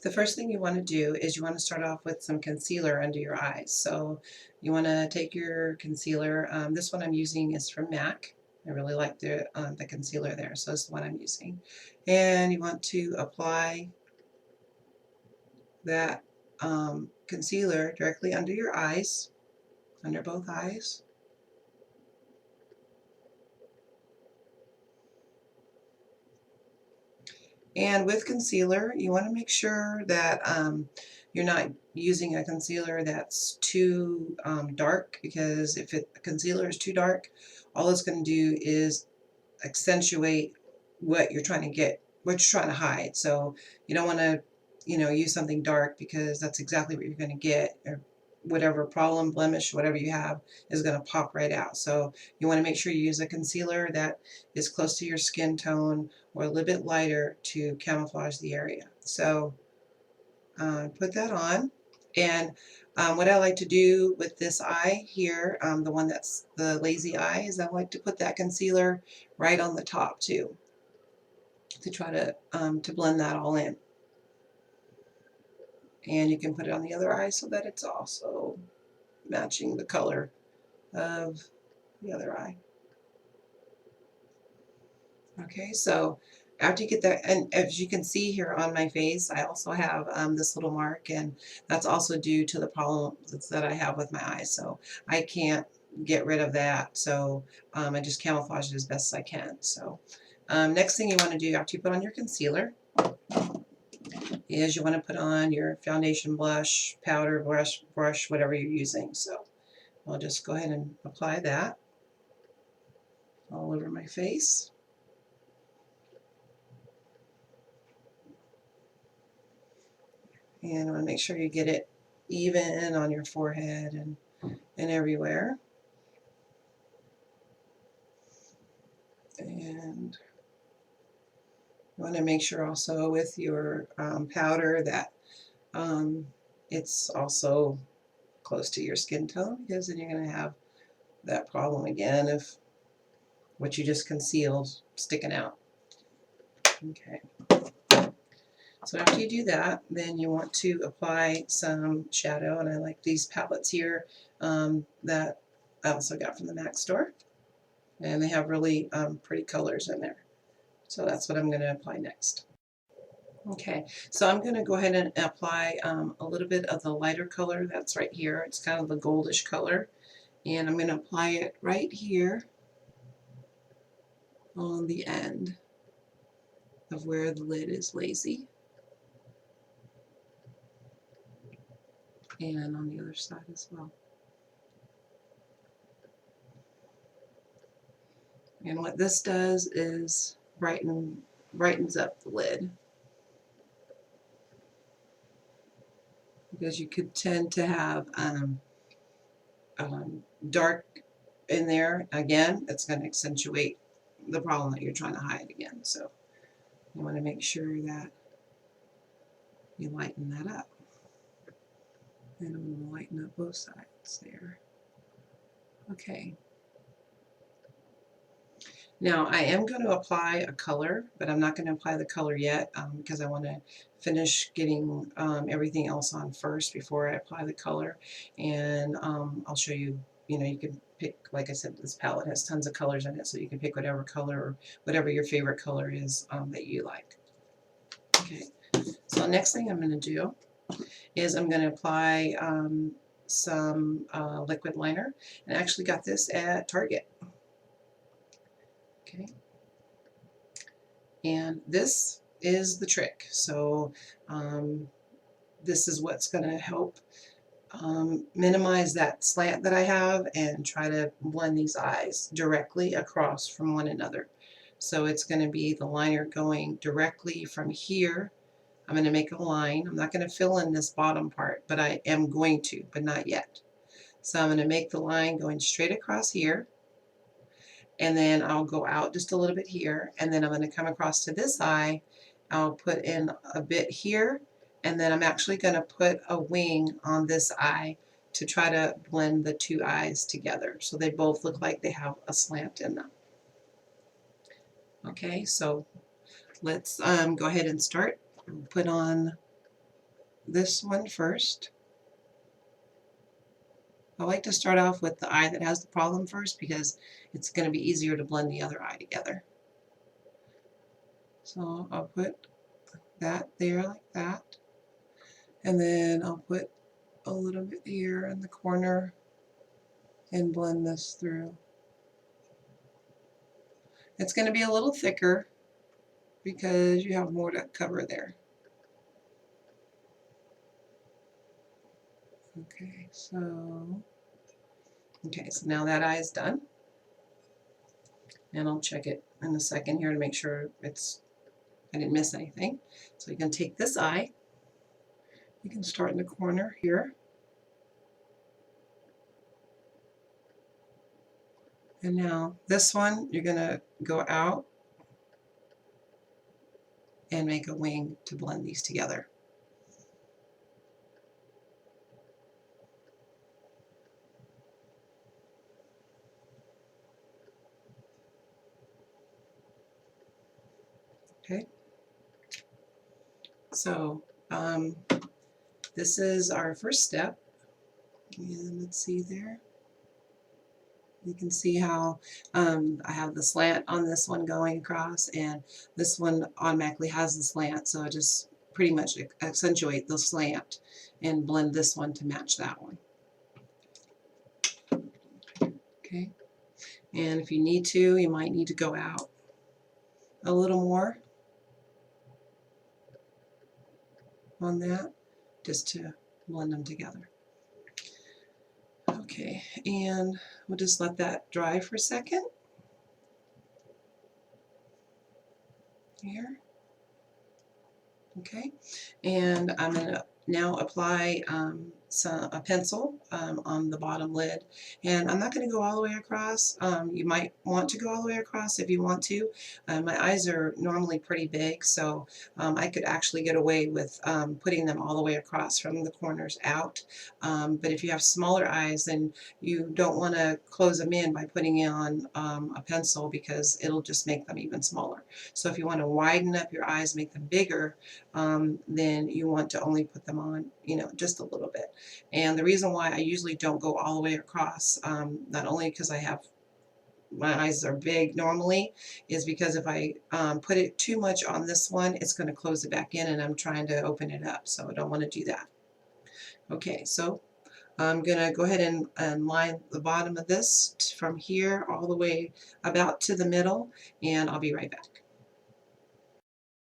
The first thing you want to do is you want to start off with some concealer under your eyes. So you want to take your concealer. This one I'm using is from MAC. I really like the concealer there, so it's the one I'm using. And you want to apply that concealer directly under your eyes, under both eyes. And with concealer, you want to make sure that you're not using a concealer that's too dark, because if concealer is too dark, all it's going to do is accentuate what you're trying to get, what you're trying to hide. So you don't want to, use something dark, because that's exactly what you're going to get. Or whatever problem, blemish, whatever you have is going to pop right out. So you want to make sure you use a concealer that is close to your skin tone or a little bit lighter to camouflage the area. So put that on. And what I like to do with this eye here, the one that's the lazy eye, is I like to put that concealer right on the top too, to try to blend that all in. And you can put it on the other eye so that it's also matching the color of the other eye. Okay, so after you get that, and as you can see here on my face, I also have this little mark, and that's also due to the problems that I have with my eyes. So I can't get rid of that, so I just camouflage it as best as I can. So next thing you want to do after you put on your concealer is you want to put on your foundation, blush, powder, brush, whatever you're using. So I'll just go ahead and apply that all over my face. And I want to make sure you get it even on your forehead and everywhere. And you want to make sure also with your powder that it's also close to your skin tone, because then you're going to have that problem again of what you just concealed sticking out. Okay. So after you do that, then you want to apply some shadow, and I like these palettes here that I also got from the MAC store, and they have really pretty colors in there. So that's what I'm going to apply next. Okay, so I'm going to go ahead and apply a little bit of the lighter color that's right here. It's kind of the goldish color, and I'm going to apply it right here on the end of where the lid is lazy. And on the other side as well. And what this does is brightens up the lid, because you could tend to have dark in there. Again, it's going to accentuate the problem that you're trying to hide again. So you want to make sure that you lighten that up. And I'm going to lighten up both sides there. Okay. Now I am going to apply a color, but I'm not going to apply the color yet because I want to finish getting everything else on first before I apply the color. And I'll show you, you can pick, like I said, this palette has tons of colors in it, so you can pick whatever color or whatever your favorite color is that you like. Okay, so next thing I'm going to do is I'm going to apply some liquid liner, and I actually got this at Target. Okay, and this is the trick. So this is what's going to help minimize that slant that I have and try to blend these eyes directly across from one another. So it's going to be the liner going directly from here. I'm going to make a line. I'm not going to fill in this bottom part, but I am going to, but not yet. So I'm going to make the line going straight across here, and then I'll go out just a little bit here, and then I'm going to come across to this eye. I'll put in a bit here, and then I'm actually going to put a wing on this eye to try to blend the two eyes together so they both look like they have a slant in them. Okay, so let's go ahead and start. Put on this one first. I like to start off with the eye that has the problem first because it's going to be easier to blend the other eye together. So I'll put that there like that, and then I'll put a little bit here in the corner and blend this through. It's going to be a little thicker because you have more to cover there. Okay, so now that eye is done, and I'll check it in a second here to make sure I didn't miss anything. So you can take this eye, you can start in the corner here, and now this one you're going to go out and make a wing to blend these together. Okay, so this is our first step, and let's see there. You can see how I have the slant on this one going across, and this one automatically has the slant, so I just pretty much accentuate the slant and blend this one to match that one. Okay, and if you need to, you might need to go out a little more on that just to blend them together. Okay, and we'll just let that dry for a second here. Okay, and I'm going to now apply a pencil on the bottom lid, and I'm not going to go all the way across. You might want to go all the way across if you want to. My eyes are normally pretty big, so I could actually get away with putting them all the way across from the corners out. But if you have smaller eyes, then you don't want to close them in by putting on a pencil, because it'll just make them even smaller. So if you want to widen up your eyes, make them bigger, then you want to only put them on, just a little bit. And the reason why I usually don't go all the way across, not only because my eyes are big normally, is because if I put it too much on this one, it's going to close it back in, and I'm trying to open it up, so I don't want to do that. Okay, so I'm going to go ahead and line the bottom of this from here all the way about to the middle, and I'll be right back.